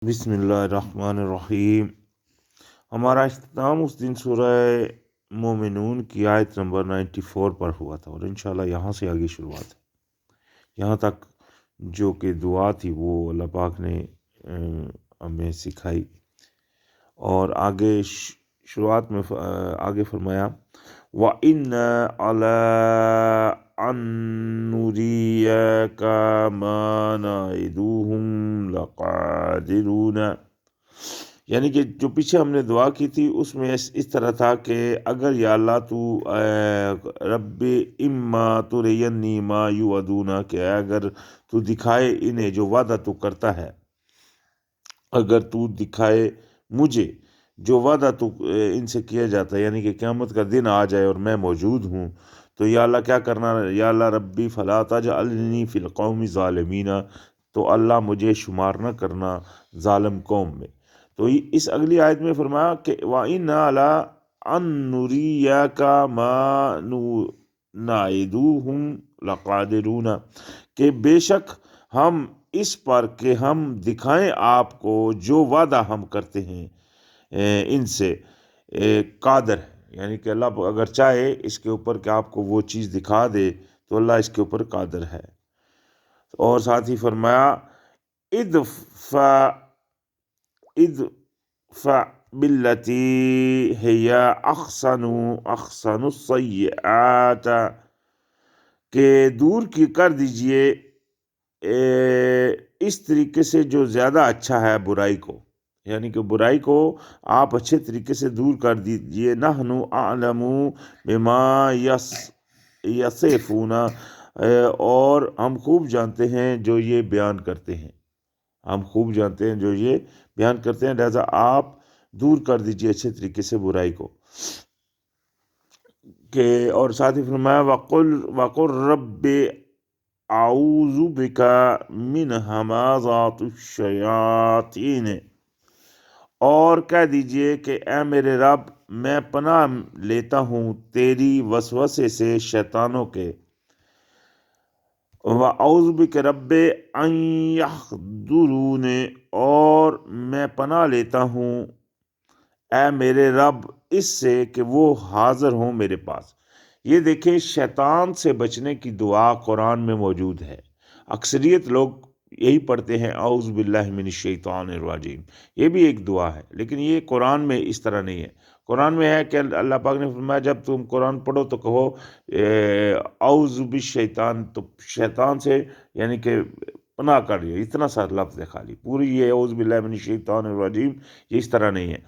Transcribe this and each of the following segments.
بسم اللہ الرحمن الرحیم۔ ہمارا اختتام اس دن سورہ مومنون کی آیت نمبر 94 پر ہوا تھا، اور انشاءاللہ یہاں سے آگے شروعات ہے۔ یہاں تک جو کہ دعا تھی وہ اللہ پاک نے ہمیں سکھائی، اور آگے شروعات میں آگے فرمایا وَإِنَّا عَلَىٰ أَن نُّرِيَكَ مَا نَعِدُهُمْ لَقَادِرُونَ، یعنی کہ جو پیچھے ہم نے دعا کی تھی اس میں اس طرح تھا کہ اگر یا اللہ تو رب اما ترینی ما یوعدون، کہ اگر تو دکھائے انہیں جو وعدہ تو کرتا ہے، اگر تو دکھائے مجھے جو وعدہ تو ان سے کیا جاتا ہے، یعنی کہ قیامت کا دن آ جائے اور میں موجود ہوں، تو یا اللہ کیا کرنا، یا اللہ ربی فلا تجعلنی فی القوم الظالمین، تو اللہ مجھے شمار نہ کرنا ظالم قوم میں۔ تو اس اگلی آیت میں فرمایا کہ وَإِنَّا عَلَىٰ أَن نُّرِيَكَ مَا نَعِدُهُمْ لَقَادِرُونَ، کہ بے شک ہم اس پر کہ ہم دکھائیں آپ کو جو وعدہ ہم کرتے ہیں ان سے قادر ہے، یعنی کہ اللہ اگر چاہے اس کے اوپر کہ آپ کو وہ چیز دکھا دے تو اللہ اس کے اوپر قادر ہے۔ اور ساتھ ہی فرمایا ادفع باللتی ہی احسن السیئات، کہ دور کی کر دیجئے اس طریقے سے جو زیادہ اچھا ہے برائی کو، یعنی کہ برائی کو آپ اچھے طریقے سے دور کر دیجئے۔ نحن اعلم بما یصفون، اور ہم خوب جانتے ہیں جو یہ بیان کرتے ہیں، ہم خوب جانتے ہیں جو یہ بیان کرتے ہیں، لہذا آپ دور کر دیجئے اچھے طریقے سے برائی کو۔ کہ اور ساتھ ہی فرمایا وَقُلْ رَبِّ اعوذ بک من ہمازات الشیاطین، اور کہہ دیجئے کہ اے میرے رب میں پناہ لیتا ہوں تیری وسوسے سے شیطانوں کے۔ وَأَعُوذُ بِكَ رَبِّ أَن يَحْضُرُونِ، اور میں پناہ لیتا ہوں اے میرے رب اس سے کہ وہ حاضر ہوں میرے پاس۔ یہ دیکھیں شیطان سے بچنے کی دعا قرآن میں موجود ہے، اکثریت لوگ یہی پڑھتے ہیں اعوذ باللہ من الشیطان الرجیم، یہ بھی ایک دعا ہے، لیکن یہ قرآن میں اس طرح نہیں ہے۔ قرآن میں ہے کہ اللہ پاک نے فرمایا جب تم قرآن پڑھو تو کہو اعوذ بالشیطان، تو شیطان سے یعنی کہ پناہ کر لیا، اتنا سا لفظ ہے خالی، پوری یہ اعوذ باللہ من الشیطان الرجیم یہ اس طرح نہیں ہے۔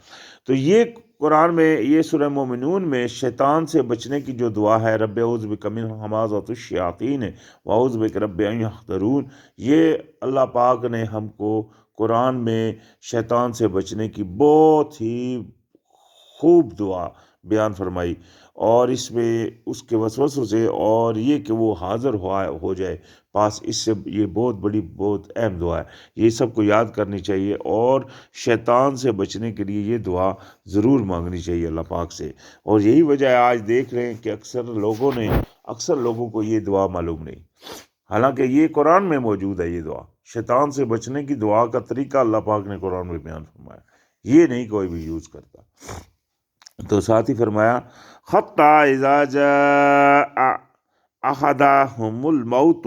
تو یہ قرآن میں یہ سورہ مومنون میں شیطان سے بچنے کی جو دعا ہے رب اعوذ بک من ہمازات الشیاطین واعوذ بک رب ان یحضرون، یہ اللہ پاک نے ہم کو قرآن میں شیطان سے بچنے کی بہت ہی خوب دعا بیان فرمائی، اور اس میں اس کے وسوسوں سے اور یہ کہ وہ حاضر ہو جائے پاس، اس سے یہ بہت بڑی بہت اہم دعا ہے، یہ سب کو یاد کرنی چاہیے، اور شیطان سے بچنے کے لیے یہ دعا ضرور مانگنی چاہیے اللہ پاک سے۔ اور یہی وجہ ہے آج دیکھ رہے ہیں کہ اکثر لوگوں کو یہ دعا معلوم نہیں، حالانکہ یہ قرآن میں موجود ہے۔ یہ دعا شیطان سے بچنے کی دعا کا طریقہ اللہ پاک نے قرآن میں بیان فرمایا، یہ نہیں کوئی بھی یوز کرتا۔ تو ساتھ ہی فرمایا حتی اذا جاء احدهم الموت،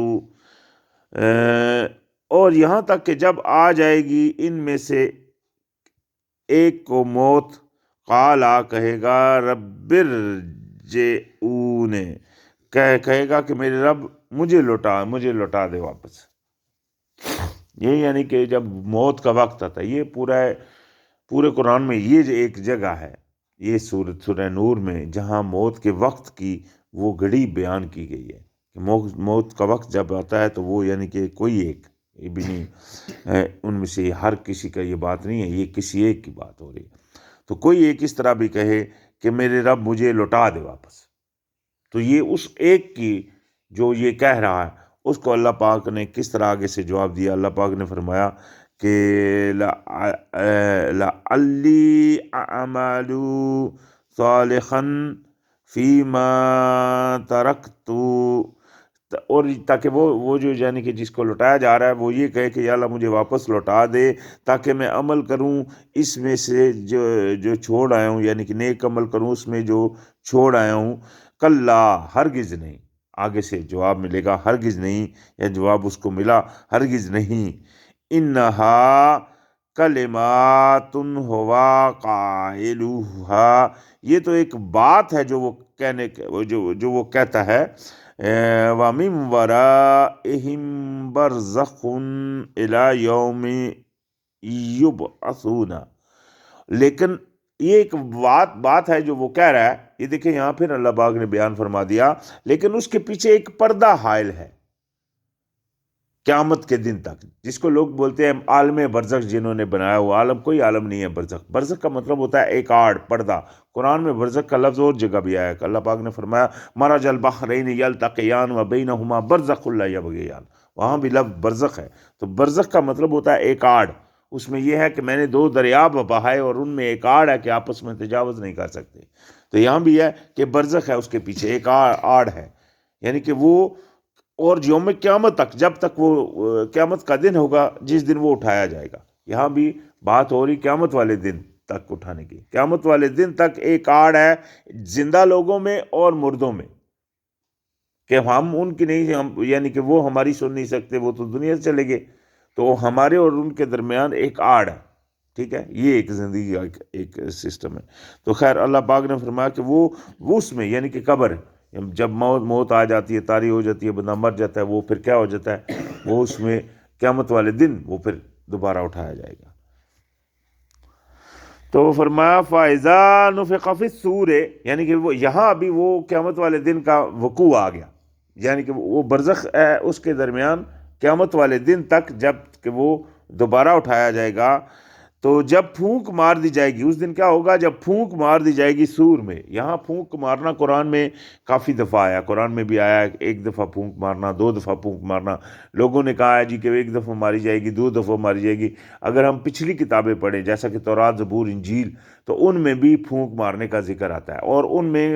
اور یہاں تک کہ جب آ جائے گی ان میں سے ایک کو موت، قالا کہے گا رب ارجعون، کہے گا کہ میرے رب مجھے لوٹا دے واپس۔ یہ یعنی کہ جب موت کا وقت آتا ہے، یہ پورے قرآن میں یہ ایک جگہ ہے، یہ سورہ نور میں، جہاں موت کے وقت کی وہ گھڑی بیان کی گئی ہے کہ موت کا وقت جب آتا ہے تو وہ یعنی کہ کوئی ایک یہ بھی نہیں ان میں سے ہر کسی کا یہ بات نہیں ہے، یہ کسی ایک کی بات ہو رہی ہے۔ تو کوئی ایک اس طرح بھی کہے کہ میرے رب مجھے لوٹا دے واپس، تو یہ اس ایک کی جو یہ کہہ رہا ہے اس کو اللہ پاک نے کس طرح آگے سے جواب دیا۔ اللہ پاک نے فرمایا کہ لعلی اعمل صالحا فیما ترکت، اور تاکہ وہ جو یعنی کہ جس کو لوٹایا جا رہا ہے وہ یہ کہے کہ یا اللہ مجھے واپس لوٹا دے تاکہ میں عمل کروں اس میں سے جو چھوڑ آیا ہوں، یعنی کہ نیک عمل کروں اس میں جو چھوڑ آیا ہوں۔ کلا، ہرگز نہیں، آگے سے جواب ملے گا ہرگز نہیں، یا جواب اس کو ملا ہرگز نہیں۔ انہا کلمات ہوا قائلوہا، یہ تو ایک بات ہے جو وہ کہنے جو وہ کہتا ہے۔ وَمِن وَرَائِهِمْ بَرْزَخٌ إِلَى يَوْمِ يُبْعَثُونَ، لیکن یہ ایک بات ہے جو وہ کہہ رہا ہے۔ یہ دیکھیں یہاں پھر اللہ پاک نے بیان فرما دیا، لیکن اس کے پیچھے ایک پردہ حائل ہے قیامت کے دن تک، جس کو لوگ بولتے ہیں عالم برزخ، جنہوں نے بنایا وہ عالم کوئی عالم نہیں ہے۔ برزخ کا مطلب ہوتا ہے ایک آڑ، پردہ۔ قرآن میں برزخ کا لفظ اور جگہ بھی آیا ہے، اللہ پاک نے فرمایا مرج البحرین یلتقیان وبینہما برزخ لا یبغیان، وہاں بھی لفظ برزخ ہے۔ تو برزخ کا مطلب ہوتا ہے ایک آڑ، اس میں یہ ہے کہ میں نے دو دریا بہائے اور ان میں ایک آڑ ہے کہ آپس میں تجاوز نہیں کر سکتے۔ تو یہاں بھی ہے کہ برزخ ہے، اس کے پیچھے ایک آڑ ہے، یعنی کہ وہ، اور یوم قیامت تک، جب تک وہ قیامت کا دن ہوگا جس دن وہ اٹھایا جائے گا۔ یہاں بھی بات ہو رہی قیامت والے دن تک اٹھانے کی۔ قیامت والے دن تک ایک آڑ ہے زندہ لوگوں میں اور مردوں میں، کہ ہم ان کی نہیں، یعنی کہ وہ ہماری سن نہیں سکتے، وہ تو دنیا سے چلے گئے، تو ہمارے اور ان کے درمیان ایک آڑ ہے۔ ٹھیک ہے، یہ ایک زندگی کا ایک سسٹم ہے۔ تو خیر اللہ پاک نے فرمایا کہ وہ اس میں، یعنی کہ قبر ہے، جب موت آ جاتی ہے، طاری ہو جاتی ہے، بندہ مر جاتا ہے، وہ پھر کیا ہو جاتا ہے، وہ اس میں قیامت والے دن وہ پھر دوبارہ اٹھایا جائے گا۔ تو فرمایا فَإِذَا نُفِخَ فِي الصُّورِ، یعنی کہ وہ یہاں ابھی وہ قیامت والے دن کا وقوع آ گیا، یعنی کہ وہ برزخ ہے اس کے درمیان قیامت والے دن تک، جب کہ وہ دوبارہ اٹھایا جائے گا۔ تو جب پھونک مار دی جائے گی، اس دن کیا ہوگا جب پھونک مار دی جائے گی سور میں۔ یہاں پھونک مارنا قرآن میں کافی دفعہ آیا، قرآن میں بھی آیا ایک دفعہ پھونک مارنا، دو دفعہ پھونک مارنا۔ لوگوں نے کہا ہے جی کہ ایک دفعہ ماری جائے گی، دو دفعہ ماری جائے گی۔ اگر ہم پچھلی کتابیں پڑھیں جیسا کہ تورات، زبور، انجیل، تو ان میں بھی پھونک مارنے کا ذکر آتا ہے، اور ان میں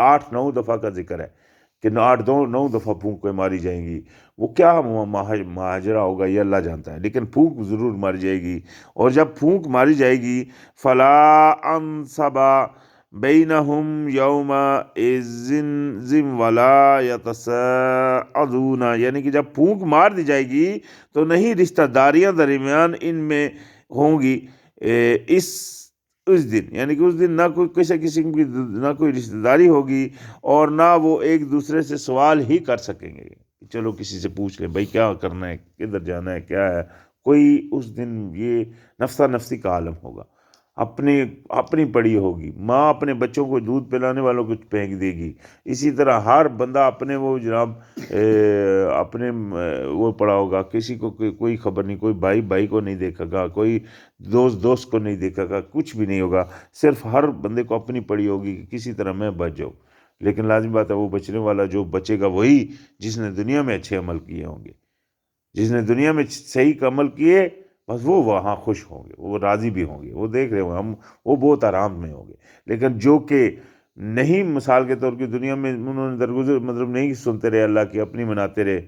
8-9 دفعہ کا ذکر ہے کہ 8-9 دفعہ پھونک پہ ماری جائیں گی۔ وہ کیا ماجرا ہوگا یہ اللہ جانتا ہے، لیکن پھونک ضرور ماری جائے گی۔ اور جب پھونک ماری جائے گی فلا انصب بینہم یومئذ ولا یتساءلون، یعنی کہ جب پھونک مار دی جائے گی تو نہیں رشتہ داریاں درمیان ان میں ہوں گی اس دن، یعنی کہ اس دن نہ کوئی کسی قسم کی نہ کوئی رشتہ داری ہوگی، اور نہ وہ ایک دوسرے سے سوال ہی کر سکیں گے۔ چلو کسی سے پوچھ لیں بھائی کیا کرنا ہے، کدھر جانا ہے، کیا ہے، کوئی اس دن یہ نفسا نفسی کا عالم ہوگا، اپنی پڑی ہوگی۔ ماں اپنے بچوں کو دودھ پلانے والوں کو پھینک دے گی، اسی طرح ہر بندہ اپنے وہ جناب اپنے وہ پڑا ہوگا، کسی کو کوئی خبر نہیں، کوئی بھائی کو نہیں دیکھے گا، کوئی دوست کو نہیں دیکھے گا، کچھ بھی نہیں ہوگا، صرف ہر بندے کو اپنی پڑی ہوگی کہ کسی طرح میں بچ جاؤں۔ لیکن لازم بات ہے وہ بچنے والا جو بچے گا وہی جس نے دنیا میں اچھے عمل کیے ہوں گے، جس نے دنیا میں صحیح عمل کیے، بس وہ وہاں خوش ہوں گے، وہ راضی بھی ہوں گے، وہ دیکھ رہے ہوں گے وہ بہت آرام میں ہوں گے۔ لیکن جو کہ نہیں، مثال کے طور کی دنیا میں انہوں نے درگزر مطلب نہیں سنتے رہے اللہ کی، اپنی مناتے رہے،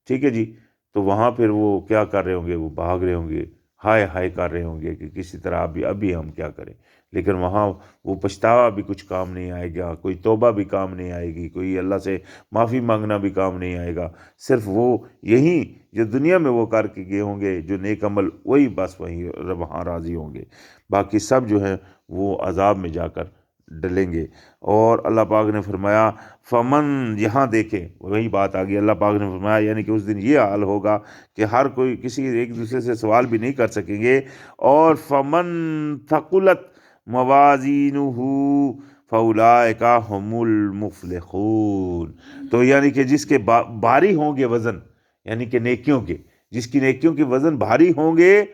ٹھیک ہے جی، تو وہاں پھر وہ کیا کر رہے ہوں گے، وہ بھاگ رہے ہوں گے، ہائے ہائے کر رہے ہوں گے کہ کسی طرح ابھی ہم کیا کریں۔ لیکن وہاں وہ پچھتاوا بھی کچھ کام نہیں آئے گا، کوئی توبہ بھی کام نہیں آئے گی، کوئی اللہ سے معافی مانگنا بھی کام نہیں آئے گا۔ صرف وہ یہی جو دنیا میں وہ کر کے گئے ہوں گے جو نیک عمل، وہی بس وہیں وہاں راضی ہوں گے، باقی سب جو ہیں وہ عذاب میں جا کر ڈلیں گے۔ اور اللہ پاک نے فرمایا فمن، یہاں دیکھیں وہی بات آ گئی، اللہ پاک نے فرمایا یعنی کہ اس دن یہ حال ہوگا کہ ہر کوئی کسی ایک دوسرے سے سوال بھی نہیں کر سکیں گے۔ اور فمن ثقلت موازینہ فاولئک هم المفلحون، تو یعنی کہ جس کے بھاری ہوں گے وزن، یعنی کہ نیکیوں کے، جس کی نیکیوں کے وزن بھاری ہوں گے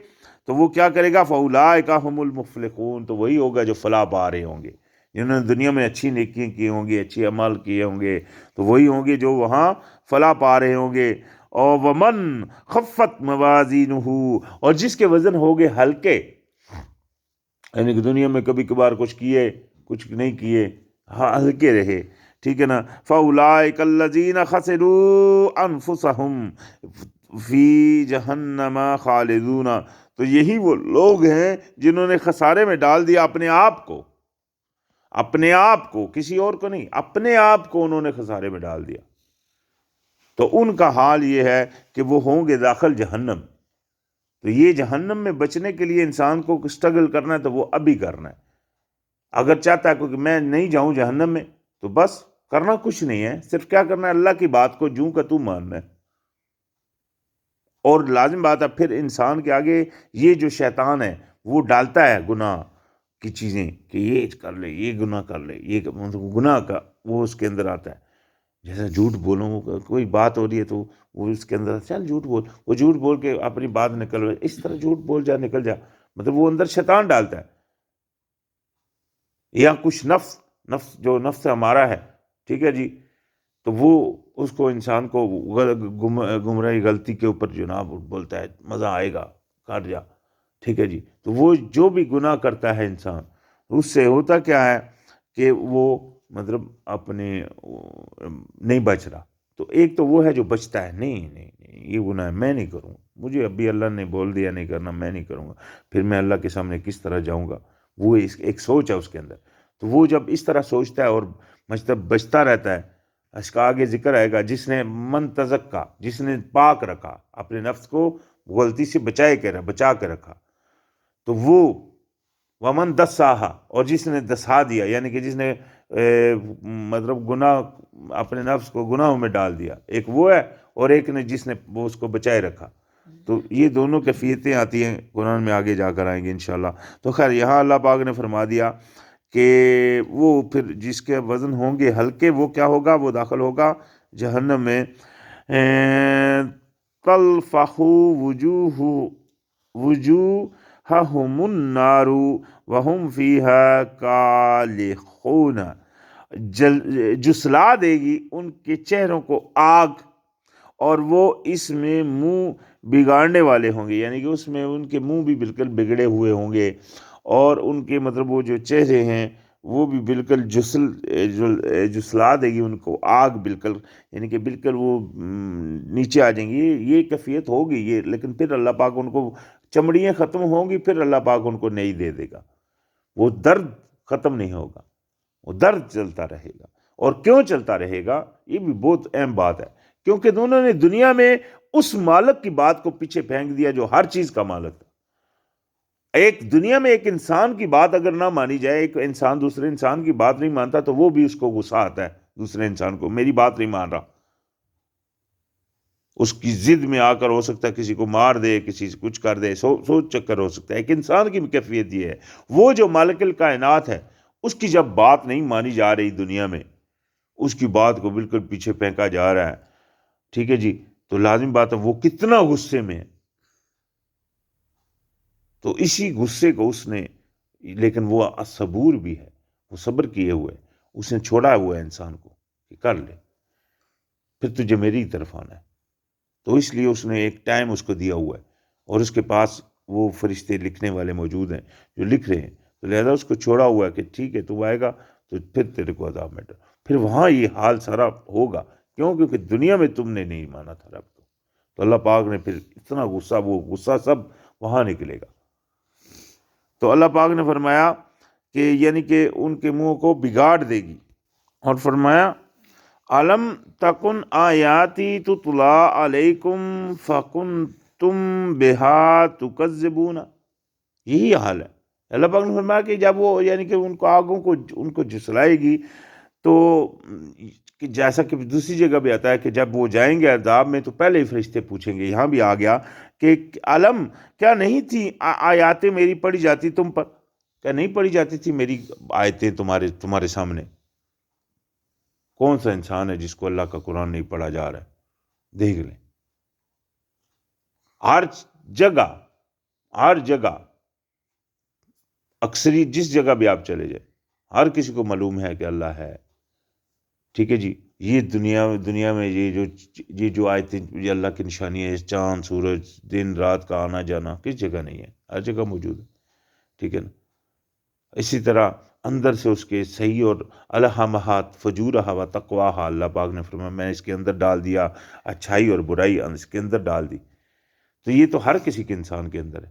تو وہ کیا کرے گا، فاولئک هم المفلحون، تو وہی ہوگا جو فلاح پا رہے ہوں گے، جنہوں نے دنیا میں اچھی نیکیاں کی ہوں گی، اچھے عمل کیے ہوں گے، تو وہی ہوں گے جو وہاں فلاح پا رہے ہوں گے۔ اور ومن خفت موازینہ، اور جس کے وزن ہوگے ہلکے، یعنی کہ دنیا میں کبھی کبھار کچھ کیے کچھ نہیں کیے، ہلکے رہے، ٹھیک ہے نا. فَأُولَٰئِكَ الَّذِينَ خَسِرُوا أَنفُسَهُمْ فِي جَهَنَّمَ خَالِدُونَ. تو یہی وہ لوگ ہیں جنہوں نے خسارے میں ڈال دیا اپنے آپ کو، اپنے آپ کو، کسی اور کو نہیں، اپنے آپ کو انہوں نے خسارے میں ڈال دیا. تو ان کا حال یہ ہے کہ وہ ہوں گے داخل جہنم. تو یہ جہنم میں بچنے کے لیے انسان کو اسٹرگل کرنا ہے تو وہ ابھی کرنا ہے. اگر چاہتا ہے کہ میں نہیں جاؤں جہنم میں تو بس کرنا کچھ نہیں ہے، صرف کیا کرنا ہے، اللہ کی بات کو جوں کا تو ماننا ہے. اور لازم بات ہے پھر انسان کے آگے یہ جو شیطان ہے وہ ڈالتا ہے گناہ کی چیزیں کہ یہ کر لے، یہ گناہ کر لے، یہ گناہ کا وہ اس کے اندر آتا ہے. جیسے جھوٹ بولوں، کوئی بات ہو رہی ہے تو وہ اس کے اندر چل جھوٹ بول، وہ جھوٹ بول کے اپنی بات نکل، اس طرح جھوٹ بول جا، نکل جا، مطلب وہ اندر شیطان ڈالتا ہے. یا کچھ نفس جو نفس ہمارا ہے، ٹھیک ہے جی، تو وہ اس کو انسان کو گمراہی غلطی کے اوپر جناب بولتا ہے مزہ آئے گا کر جا، ٹھیک ہے جی. تو وہ جو بھی گناہ کرتا ہے انسان، اس سے ہوتا کیا ہے کہ وہ مطلب اپنے نہیں بچ رہا. تو ایک تو وہ ہے جو بچتا ہے، نہیں نہیں نہیں یہ گناہ ہے میں نہیں کروں گا، مجھے ابھی اللہ نے بول دیا نہیں کرنا، میں نہیں کروں گا، پھر میں اللہ کے سامنے کس طرح جاؤں گا. وہ ایک سوچ ہے اس کے اندر. تو وہ جب اس طرح سوچتا ہے اور مطلب بچتا رہتا ہے، اس کا آگے ذکر آئے گا، جس نے من تزکا، جس نے پاک رکھا اپنے نفس کو، غلطی سے بچا کے رکھا، تو وہ ومن دساہا، اور جس نے دسا دیا یعنی کہ جس نے مطلب گناہ اپنے نفس کو گناہوں میں ڈال دیا، ایک وہ ہے، اور ایک نے جس نے وہ اس کو بچائے رکھا. تو یہ دونوں کیفیتیں آتی ہیں قرآن میں، آگے جا کر آئیں گے انشاءاللہ. تو خیر یہاں اللہ پاک نے فرما دیا کہ وہ پھر جس کے وزن ہوں گے ہلکے، وہ کیا ہوگا، وہ داخل ہوگا جہنم میں. تلفح وجوہہم النار وہم فیہا کالحون. جسلا دے گی ان کے چہروں کو آگ، اور وہ اس میں منہ بگاڑنے والے ہوں گے، یعنی کہ اس میں ان کے منہ بھی بالکل بگڑے ہوئے ہوں گے، اور ان کے مطلب وہ جو چہرے ہیں وہ بھی بالکل جسلا دے گی ان کو آگ، بالکل یعنی کہ بالکل وہ نیچے آ جائیں گی. یہ کیفیت ہوگی یہ، لیکن پھر اللہ پاک ان کو، چمڑیاں ختم ہوں گی، پھر اللہ پاک ان کو نہیں دے دے گا. وہ درد ختم نہیں ہوگا، وہ درد چلتا رہے گا. اور کیوں چلتا رہے گا، یہ بھی بہت اہم بات ہے، کیونکہ دونوں نے دنیا میں اس مالک کی بات کو پیچھے پھینک دیا جو ہر چیز کا مالک تھا. ایک دنیا میں ایک انسان کی بات اگر نہ مانی جائے، ایک انسان دوسرے انسان کی بات نہیں مانتا، تو وہ بھی اس کو غصہ آتا ہے دوسرے انسان کو، میری بات نہیں مان رہا. اس کی ضد میں آ کر ہو سکتا ہے کسی کو مار دے، کسی سے کچھ کر دے، سوچ چکر ہو سکتا ہے. ایک انسان کی بھی کیفیت یہ ہے، وہ جو مالک الکائنات ہے اس کی جب بات نہیں مانی جا رہی دنیا میں، اس کی بات کو بالکل پیچھے پھینکا جا رہا ہے، ٹھیک ہے جی، تو لازم بات ہے وہ کتنا غصے میں ہے. تو اسی غصے کو اس نے، لیکن وہ صبور بھی ہے، وہ صبر کیے ہوئے، اس نے چھوڑا ہوا ہے انسان کو کہ کر لے، پھر تجھے میری طرف آنا ہے. تو اس لیے اس نے ایک ٹائم اس کو دیا ہوا ہے، اور اس کے پاس وہ فرشتے لکھنے والے موجود ہیں جو لکھ رہے ہیں. تو لہذا اس کو چھوڑا ہوا ہے کہ ٹھیک ہے تو آئے گا تو پھر تیرے کو عذاب میں ڈال، پھر وہاں یہ حال سارا ہوگا. کیوں؟ کیونکہ دنیا میں تم نے نہیں مانا تھا رب کو. تو اللہ پاک نے پھر اتنا غصہ، وہ غصہ سب وہاں نکلے گا. تو اللہ پاک نے فرمایا کہ یعنی کہ ان کے منہ کو بگاڑ دے گی، اور فرمایا علم تکن آیاتی تتلا علیکم فکنتم بہا تکذبون. یہی حال ہے. اللہ پاک نے فرمایا کہ جب وہ یعنی کہ ان کو آگوں کو ان کو جسلائے گی، تو کہ جیسا کہ دوسری جگہ بھی آتا ہے کہ جب وہ جائیں گے عذاب میں تو پہلے ہی فرشتے پوچھیں گے، یہاں بھی آ گیا کہ علم کیا نہیں تھی آیاتیں میری پڑھی جاتی تم پر، کیا نہیں پڑھی جاتی تھی میری آیتیں تمہارے سامنے. کون سا انسان ہے جس کو اللہ کا قرآن نہیں پڑھا جا رہا ہے؟ دیکھ لیں، ہر جگہ اکثریت جس جگہ بھی آپ چلے جائیں، ہر کسی کو معلوم ہے کہ اللہ ہے، ٹھیک ہے جی. یہ دنیا میں یہ جو آیتیں، یہ اللہ کی نشانی ہے، چاند سورج دن رات کا آنا جانا، کس جگہ نہیں ہے؟ ہر جگہ موجود ہے، ٹھیک ہے نا. اسی طرح اندر سے اس کے صحیح اور الہمہات فجورہا و تقواہا، اللہ پاک نے فرمایا میں نے اس کے اندر ڈال دیا اچھائی اور برائی اس کے اندر ڈال دی. تو یہ تو ہر کسی کے انسان کے اندر ہے.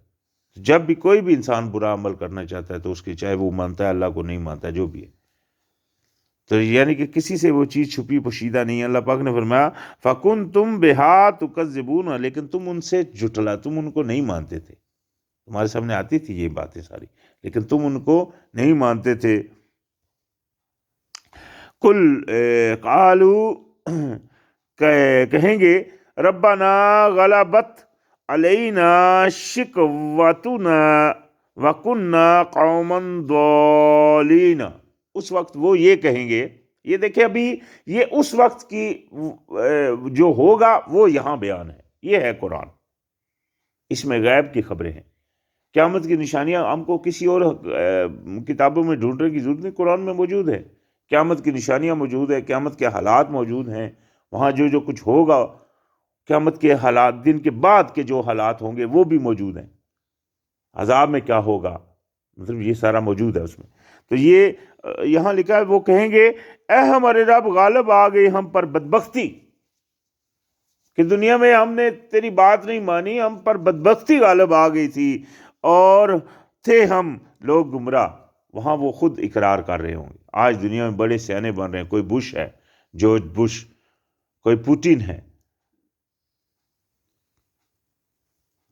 جب بھی کوئی بھی انسان برا عمل کرنا چاہتا ہے تو اس کی، چاہے وہ مانتا ہے اللہ کو نہیں مانتا ہے، جو بھی ہے، تو یعنی کہ کسی سے وہ چیز چھپی پوشیدہ نہیں ہے. اللہ پاک نے فرمایا فَكُنْتُمْ بِهَا تُكَذِّبُونَ، لیکن تم ان سے جھٹلا، تم ان کو نہیں مانتے تھے. تمہارے سامنے آتی تھی یہ باتیں ساری، لیکن تم ان کو نہیں مانتے تھے. قالوا کہیں گے ربنا غلبت علینا شقوتنا وکنا قوما ضالین. اس وقت وہ یہ کہیں گے، یہ دیکھیں ابھی یہ اس وقت کی جو ہوگا وہ یہاں بیان ہے. یہ ہے قرآن، اس میں غیب کی خبریں ہیں. قیامت کی نشانیاں ہم کو کسی اور کتابوں میں ڈھونڈنے کی ضرورت نہیں، قرآن میں موجود ہے. قیامت کی نشانیاں موجود ہیں، قیامت کے حالات موجود ہیں، وہاں جو جو کچھ ہوگا، قیامت کے حالات، دن کے بعد کے جو حالات ہوں گے وہ بھی موجود ہیں. عذاب میں کیا ہوگا، مطلب یہ سارا موجود ہے اس میں. تو یہ یہاں لکھا ہے وہ کہیں گے اے ہمارے رب غالب آ گئی ہم پر بدبختی، کہ دنیا میں ہم نے تیری بات نہیں مانی، ہم پر بدبختی غالب آ گئی تھی اور تھے ہم لوگ گمراہ. وہاں وہ خود اقرار کر رہے ہوں گے. آج دنیا میں بڑے سیانے بن رہے ہیں، کوئی بش ہے، جارج بش، کوئی پوٹین ہے،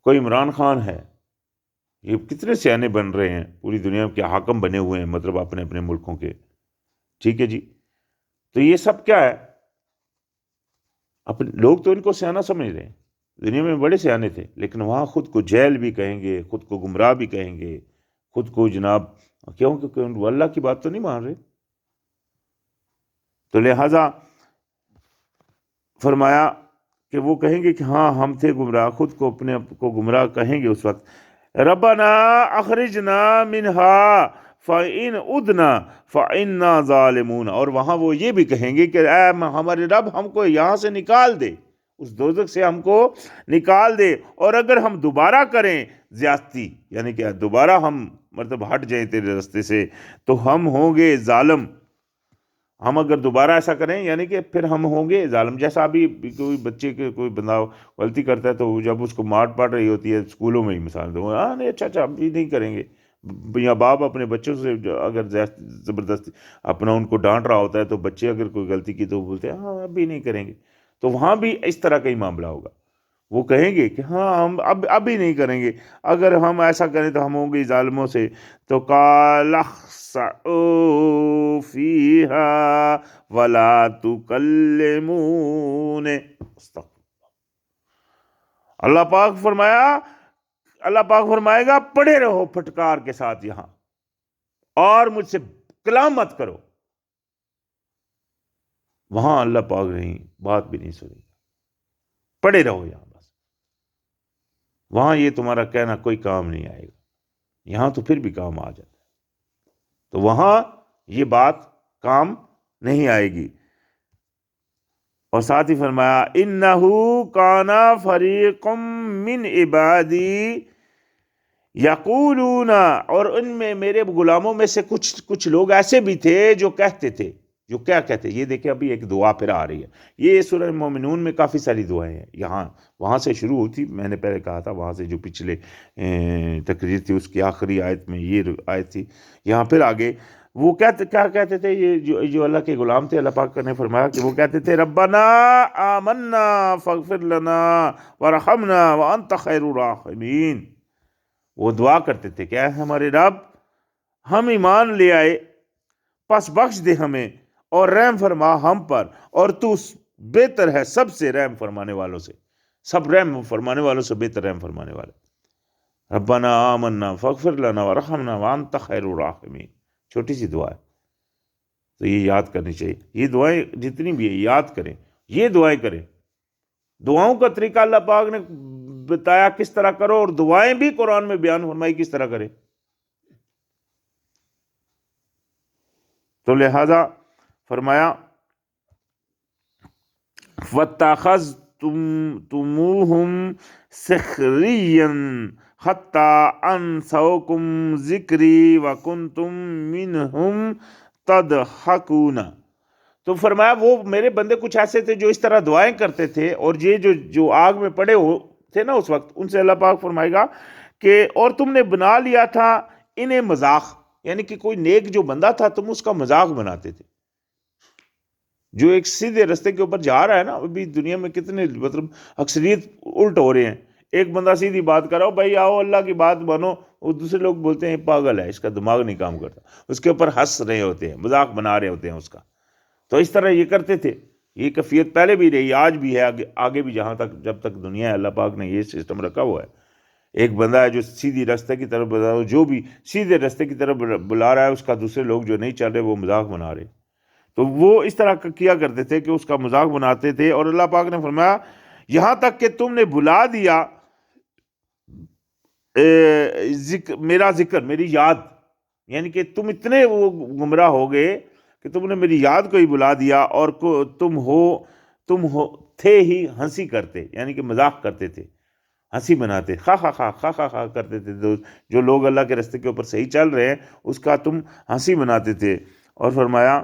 کوئی عمران خان ہے. یہ کتنے سیانے بن رہے ہیں، پوری دنیا کے حاکم بنے ہوئے ہیں، مطلب اپنے اپنے ملکوں کے. ٹھیک ہے جی. تو یہ سب کیا ہے، اپنے لوگ تو ان کو سیانہ سمجھ رہے ہیں. دنیا میں بڑے سیانے تھے، لیکن وہاں خود کو جیل بھی کہیں گے، خود کو گمراہ بھی کہیں گے، خود کو جناب، کیوں کہ وہ اللہ کی بات تو نہیں مان رہے. تو لہٰذا فرمایا کہ وہ کہیں گے کہ ہاں ہم تھے گمراہ، خود کو اپنے آپ کو گمراہ کہیں گے اس وقت. ربنا اخرجنا منہا فَإِنْ عُدْنَا فَإِنَّا ظَالِمُونَ. اور وہاں وہ یہ بھی کہیں گے کہ اے ہمارے رب ہم کو یہاں سے نکال دے، اس دوزخ سے ہم کو نکال دے، اور اگر ہم دوبارہ کریں زیادتی، یعنی کہ دوبارہ ہم مطلب ہٹ جائیں تیرے رستے سے، تو ہم ہوں گے ظالم. ہم اگر دوبارہ ایسا کریں یعنی کہ پھر ہم ہوں گے ظالم. جیسا ابھی کوئی بچے کے کوئی بندہ غلطی کرتا ہے تو جب اس کو مار پڑ رہی ہوتی ہے اسکولوں میں ہی، مثال دو، ہاں نہیں اچھا اب بھی نہیں کریں گے، یا باپ اپنے بچوں سے اگر زبردستی اپنا ان کو ڈانٹ رہا ہوتا ہے تو بچے اگر کوئی غلطی کی تو وہ بولتے ہیں ہاں اب بھی نہیں کریں گے. تو وہاں بھی اس طرح کا ہی معاملہ ہوگا. وہ کہیں گے کہ ہاں ہم اب بھی نہیں کریں گے، اگر ہم ایسا کریں تو ہم ہوں گے ظالموں سے. تو قال اخسئوا فیہا ولا تکلمون. اللہ پاک فرمائے گا پڑے رہو پھٹکار کے ساتھ یہاں، اور مجھ سے کلام مت کرو. وہاں اللہ پاک نہیں، بات بھی نہیں سنی، پڑے رہو یہاں بس. وہاں یہ تمہارا کہنا کوئی کام نہیں آئے گا، یہاں تو پھر بھی کام آ جاتا ہے. تو وہاں یہ بات کام نہیں آئے گی. اور ساتھ ہی فرمایا انہو کانا فریق من عبادی یقولون، اور ان میں میرے غلاموں میں سے کچھ لوگ ایسے بھی تھے جو کہتے تھے، جو کیا کہتے. یہ دیکھیں ابھی ایک دعا پھر آ رہی ہے. یہ سورہ مومنون میں کافی ساری دعائیں ہیں. یہاں وہاں سے شروع ہوئی تھی، میں نے پہلے کہا تھا، وہاں سے جو پچھلے تقریر تھی اس کی آخری آیت میں یہ آیت تھی. یہاں پھر آگے وہ کیا کہتے تھے، یہ جو اللہ کے غلام تھے، اللہ پاک نے فرمایا کہ وہ کہتے تھے ربنا آمنا فاغفر لنا ورحمنا وانت خیر الراحمین. وہ دعا کرتے تھے کہ اے ہمارے رب ہم ایمان لے آئے، پس بخش دے ہمیں اور رحم فرما ہم پر، اور تو بہتر ہے سب سے رحم فرمانے والوں سے، سب رحم فرمانے والوں سے بہتر رحم فرمانے والے. ربنا آمنا فاغفر لنا ورحمنا وانت خیر الراحمین. چھوٹی سی دعا ہے، تو یہ یاد کرنی چاہیے. یہ دعائیں جتنی بھی ہیں یاد کریں، یہ دعائیں کریں. دعاؤں کا طریقہ اللہ پاک نے بتایا کس طرح کرو، اور دعائیں بھی قرآن میں بیان فرمائی کس طرح کریں. تو لہذا فرمایا وَاتَّخَذْتُمُوهُمْ سِخْرِيًّا حتی انسوکم ذکری وکنتم منہم تضحکون۔ تو فرمایا وہ میرے بندے کچھ ایسے تھے جو اس طرح دعائیں کرتے تھے، اور یہ جو آگ میں پڑے ہو تھے نا اس وقت، ان سے اللہ پاک فرمائے گا کہ اور تم نے بنا لیا تھا انہیں مذاق، یعنی کہ کوئی نیک جو بندہ تھا تم اس کا مذاق بناتے تھے، جو ایک سیدھے رستے کے اوپر جا رہا ہے نا۔ ابھی دنیا میں کتنے مطلب اکثریت الٹ ہو رہے ہیں، ایک بندہ سیدھی بات کر رہا ہو، بھائی آؤ اللہ کی بات مانو، وہ دوسرے لوگ بولتے ہیں پاگل ہے، اس کا دماغ نہیں کام کرتا، اس کے اوپر ہنس رہے ہوتے ہیں، مذاق بنا رہے ہوتے ہیں اس کا۔ تو اس طرح یہ کرتے تھے، یہ کیفیت پہلے بھی رہی، آج بھی ہے، آگے بھی جہاں تک جب تک دنیا ہے اللہ پاک نے یہ سسٹم رکھا ہوا ہے۔ ایک بندہ ہے جو سیدھی راستے کی طرف بلا، جو بھی سیدھے راستے کی طرف بلا رہا ہے، اس کا دوسرے لوگ جو نہیں چل رہے وہ مذاق بنا رہے۔ تو وہ اس طرح کیا کرتے تھے کہ اس کا مذاق بناتے تھے، اور اللہ پاک نے فرمایا یہاں تک کہ تم نے بلا دیا میرا ذکر، میری یاد، یعنی کہ تم اتنے وہ گمراہ ہو گئے کہ تم نے میری یاد کو ہی بلا دیا، اور تم ہو تھے ہی ہنسی کرتے، یعنی کہ مذاق کرتے تھے، ہنسی بناتے، خا خا خا خا خا خا کرتے تھے، جو لوگ اللہ کے راستے کے اوپر صحیح چل رہے ہیں اس کا تم ہنسی بناتے تھے۔ اور فرمایا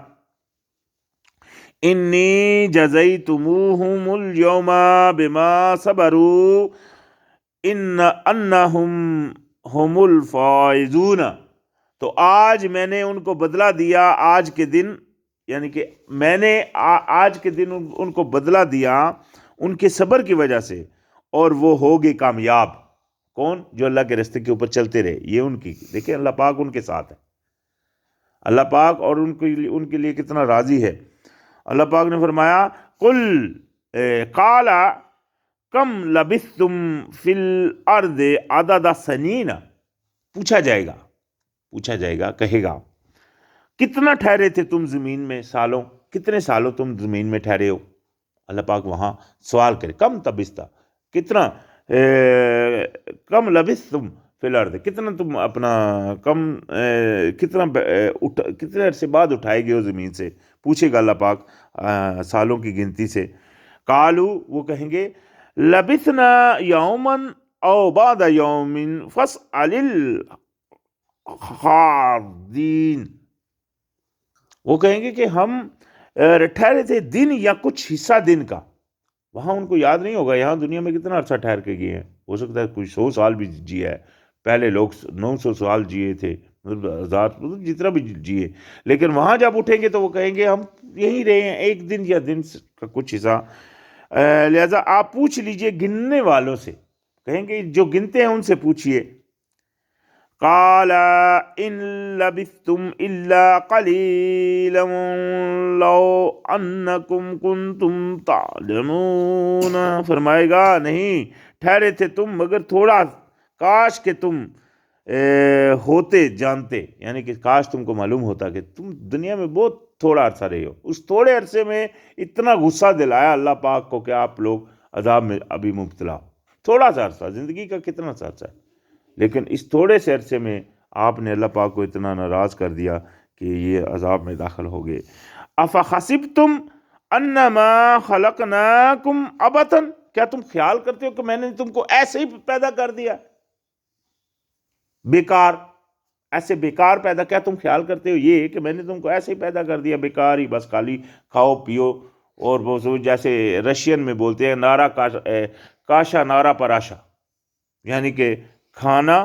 انی جزیتموہم اليوم بما صبروا انہم ہم الفائزون۔ تو آج میں نے ان کو بدلہ دیا، آج کے دن، یعنی کہ میں نے آج کے دن ان کو بدلہ دیا ان کے صبر کی وجہ سے، اور وہ ہوگے کامیاب۔ کون؟ جو اللہ کے راستے کے اوپر چلتے رہے، یہ ان کی، دیکھیں اللہ پاک ان کے ساتھ ہے، اللہ پاک اور ان کے لیے کتنا راضی ہے۔ اللہ پاک نے فرمایا قال کم لبثتم فی الارض عدد سنین، پوچھا جائے گا، کہے گا کتنا ٹھہرے تھے تم زمین میں سالوں، کتنے سالوں تم زمین میں ٹھہرے ہو۔ اللہ پاک وہاں سوال کرے کم تبستا، کتنا کم لبثتم فی الارض، کتنا تم اپنا کتنے عرصے بعد اٹھائے گئے ہو زمین سے، پوچھے گا اللہ پاک سالوں کی گنتی سے۔ قالو، وہ کہیں گے لبثنا یوما او بعد یوم فاسأل الخاضین، وہ کہیں گے کہ ہم ٹھہرے تھے دن یا کچھ حصہ دن کا۔ وہاں ان کو یاد نہیں ہوگا یہاں دنیا میں کتنا عرصہ ٹھہر کے گئے ہیں، ہو سکتا ہے کوئی 100 سال بھی جیا ہے، پہلے لوگ 900 سال جیے تھے، مطلب جتنا بھی جیے، لیکن وہاں جب اٹھیں گے تو وہ کہیں گے ہم یہیں رہے ہیں ایک دن یا دن کا کچھ حصہ۔ لہذا آپ پوچھ لیجئے گننے والوں سے، کہیں گے جو گنتے ہیں ان سے پوچھئے۔ قال ان لبثتم الا قلیلا لو انکم کنتم تعلمون، فرمائے گا نہیں ٹھہرے تھے تم مگر تھوڑا، کاش کہ تم ہوتے جانتے، یعنی کہ کاش تم کو معلوم ہوتا کہ تم دنیا میں بہت تھوڑا عرصہ رہے ہو، اس تھوڑے عرصے میں اتنا غصہ دلایا اللہ پاک کو کہ آپ لوگ عذاب میں ابھی مبتلا ہو۔ تھوڑا سا عرصہ، زندگی کا کتنا سا عرصہ ہے، لیکن اس تھوڑے سے عرصے میں آپ نے اللہ پاک کو اتنا ناراض کر دیا کہ یہ عذاب میں داخل ہو گئے۔ افحسبتم انما خلقناکم عبثا، کیا تم خیال کرتے ہو کہ میں نے تم کو ایسے ہی پیدا کر دیا، بیکار، ایسے بیکار پیدا، کیا تم خیال کرتے ہو یہ کہ میں نے تم کو ایسے ہی پیدا کر دیا بیکار ہی، بس خالی کھاؤ پیو، اور وہ جیسے رشین میں بولتے ہیں نارا کاشا نارا پراشا، یعنی کہ کھانا،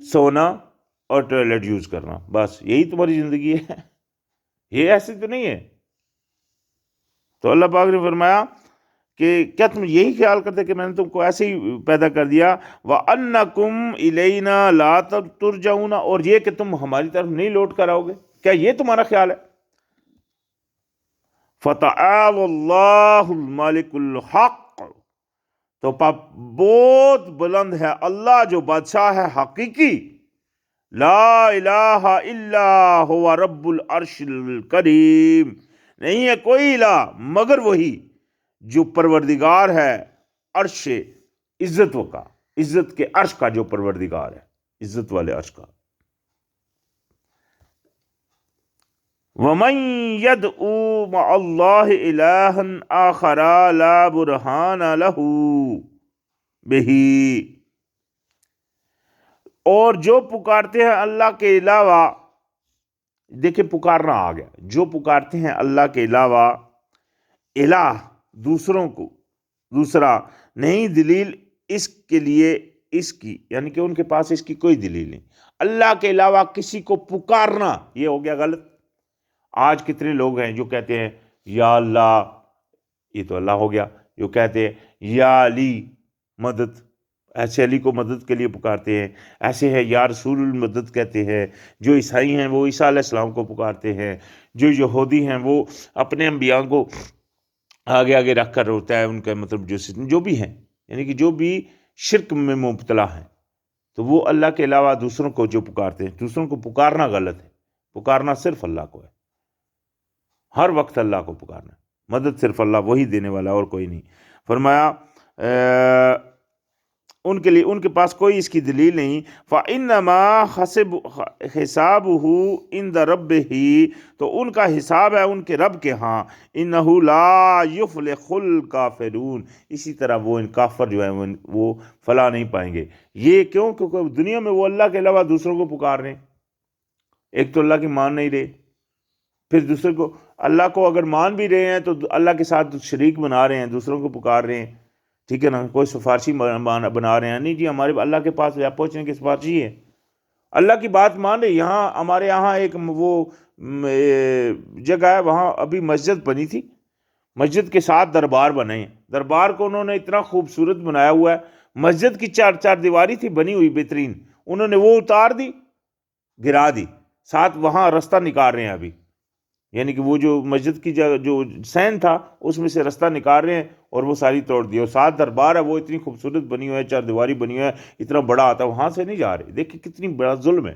سونا اور ٹوائلٹ یوز کرنا، بس یہی تمہاری زندگی ہے، یہ ایسے تو نہیں ہے۔ تو اللہ پاک نے فرمایا کہ کیا تم یہی خیال کرتے کہ میں نے تم کو ایسے ہی پیدا کر دیا، وَأَنَّكُمْ إِلَيْنَا لَا تُرْجَعُونَ، اور یہ کہ تم ہماری طرف نہیں لوٹ کر آؤ گے، کیا یہ تمہارا خیال ہے؟ فَتَعَالَى اللَّهُ الْمَلِكُ الْحَقُّ، تو بہت بلند ہے اللہ جو بادشاہ ہے حقیقی، لا الہ الا هو رب العرش الکریم، نہیں ہے کوئی الہ مگر وہی جو پروردگار ہے عرش عزت کا، عزت کے عرش کا جو پروردگار ہے، عزت والے عرش کا۔ وَمَن يَدْعُ مَعَ اللَّهِ إِلَٰهًا آخَرَ لَا بُرْهَانَ لَهُ بِهِ، اور جو پکارتے ہیں اللہ کے علاوہ، دیکھیں پکارنا آ گیا، جو پکارتے ہیں اللہ کے علاوہ الہ دوسروں کو، دوسرا نہیں دلیل اس کے لیے اس کی، یعنی کہ ان کے پاس اس کی کوئی دلیل نہیں، اللہ کے علاوہ کسی کو پکارنا یہ ہو گیا غلط۔ آج کتنے لوگ ہیں جو کہتے ہیں یا اللہ، یہ تو اللہ ہو گیا، جو کہتے ہیں یا علی مدد، ایسے علی کو مدد کے لیے پکارتے ہیں، ایسے ہے یا رسول المدد کہتے ہیں، جو عیسائی ہیں وہ عیسیٰ علیہ السلام کو پکارتے ہیں، جو یہودی ہیں وہ اپنے انبیاء کو آگے آگے رکھ کر ہوتا ہے ان کا مطلب جو بھی ہیں، یعنی کہ جو بھی شرک میں مبتلا ہیں، تو وہ اللہ کے علاوہ دوسروں کو جو پکارتے ہیں، دوسروں کو پکارنا غلط ہے، پکارنا صرف اللہ کو ہے، ہر وقت اللہ کو پکارنا ہے، مدد صرف اللہ وہی دینے والا اور کوئی نہیں۔ فرمایا ان کے لیے ان کے پاس کوئی اس کی دلیل نہیں۔ فَإِنَّمَا حِسَابُهُ عِنْدَ رَبِّهِ، تو ان کا حساب ہے ان کے رب کے ہاں، إِنَّهُ لَا يُفْلِحُ الْكَافِرُونَ، اسی طرح وہ ان کافر جو ہیں وہ فلاح نہیں پائیں گے۔ یہ کیوں؟ کیونکہ دنیا میں وہ اللہ کے علاوہ دوسروں کو پکار رہے ہیں، ایک تو اللہ کی مان نہیں رہے، پھر دوسرے کو، اللہ کو اگر مان بھی رہے ہیں تو اللہ کے ساتھ شریک بنا رہے ہیں، دوسروں کو پکار رہے ہیں، ٹھیک ہے نا، کوئی سفارشی بنا رہے ہیں، نہیں جی ہمارے اللہ کے پاس پہنچنے کی سفارشی ہے، اللہ کی بات مان رہے۔ یہاں ہمارے یہاں ایک وہ جگہ ہے، وہاں ابھی مسجد بنی تھی، مسجد کے ساتھ دربار بنے ہیں، دربار کو انہوں نے اتنا خوبصورت بنایا ہوا ہے، مسجد کی چار دیواری تھی بنی ہوئی بہترین، انہوں نے وہ اتار دی، گرا دی، ساتھ وہاں رستہ نکال رہے ہیں ابھی، یعنی کہ وہ جو مسجد کی جو سین تھا اس میں سے رستہ نکال رہے ہیں اور وہ ساری توڑ دی، اور ساتھ دربار ہے وہ اتنی خوبصورت بنی ہوئی ہے، چار دیواری بنی ہوئی ہے، اتنا بڑا آتا ہے، وہاں سے نہیں جا رہے، دیکھیں کتنی بڑا ظلم ہے،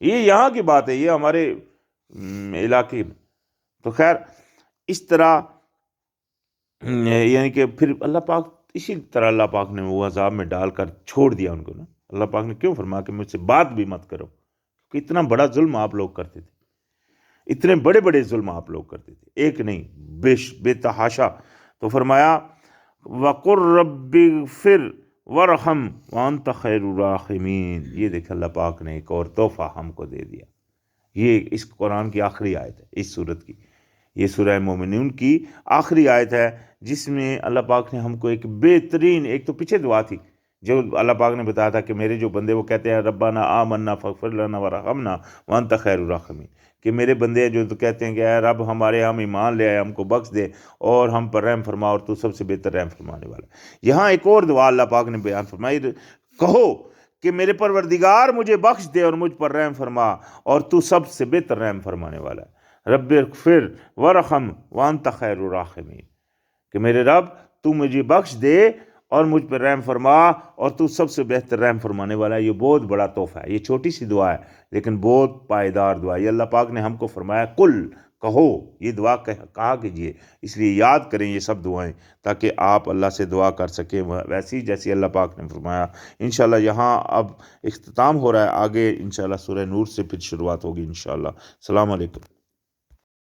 یہ یہاں کی بات ہے، یہ ہمارے علاقے میں۔ تو خیر اس طرح یعنی کہ پھر اللہ پاک، اسی طرح اللہ پاک نے وہ عذاب میں ڈال کر چھوڑ دیا ان کو نا۔ اللہ پاک نے کیوں فرمایا کہ مجھ سے بات بھی مت کرو، کہ اتنا بڑا ظلم آپ لوگ کرتے تھے، اتنے بڑے بڑے ظلم آپ لوگ کرتے تھے، ایک نہیں بے تحاشا۔ تو فرمایا وَقُلْ رَبِّ اغْفِرْ وَارْحَمْ وَأَنْتَ خَيْرُ الرَّاحِمِينَ۔ یہ دیکھ اللہ پاک نے ایک اور تحفہ ہم کو دے دیا، یہ اس قرآن کی آخری آیت ہے، اس سورت کی، یہ سورہ مومنون کی آخری آیت ہے، جس میں اللہ پاک نے ہم کو ایک بہترین، ایک تو پیچھے دعا تھی جو اللہ پاک نے بتایا تھا کہ میرے جو بندے وہ کہتے ہیں ربنا آمنا فاغفر لنا وارحمنا وانت خیر الراحمین، کہ میرے بندے جو تو کہتے ہیں کہ اے رب ہمارے ہم ایمان لے آئے، ہم کو بخش دے اور ہم پر رحم فرما، اور تو سب سے بہتر رحم فرمانے والا ہے۔ یہاں ایک اور دعا اللہ پاک نے بیان فرمائی، کہو کہ میرے پروردگار مجھے بخش دے اور مجھ پر رحم فرما، اور تو سب سے بہتر رحم فرمانے والا ہے۔ رب اغفر وارحم وانت خیر الراحمین، کہ میرے رب تو مجھے بخش دے اور مجھ پر رحم فرما، اور تو سب سے بہتر رحم فرمانے والا ہے۔ یہ بہت بڑا تحفہ ہے، یہ چھوٹی سی دعا ہے لیکن بہت پائیدار دعا ہے۔ یہ اللہ پاک نے ہم کو فرمایا کل کہو، یہ دعا کہا کیجئے، اس لیے یاد کریں یہ سب دعائیں تاکہ آپ اللہ سے دعا کر سکیں ویسی جیسی اللہ پاک نے فرمایا۔ انشاءاللہ یہاں اب اختتام ہو رہا ہے، آگے انشاءاللہ سورہ نور سے پھر شروعات ہوگی انشاءاللہ۔ السلام علیکم۔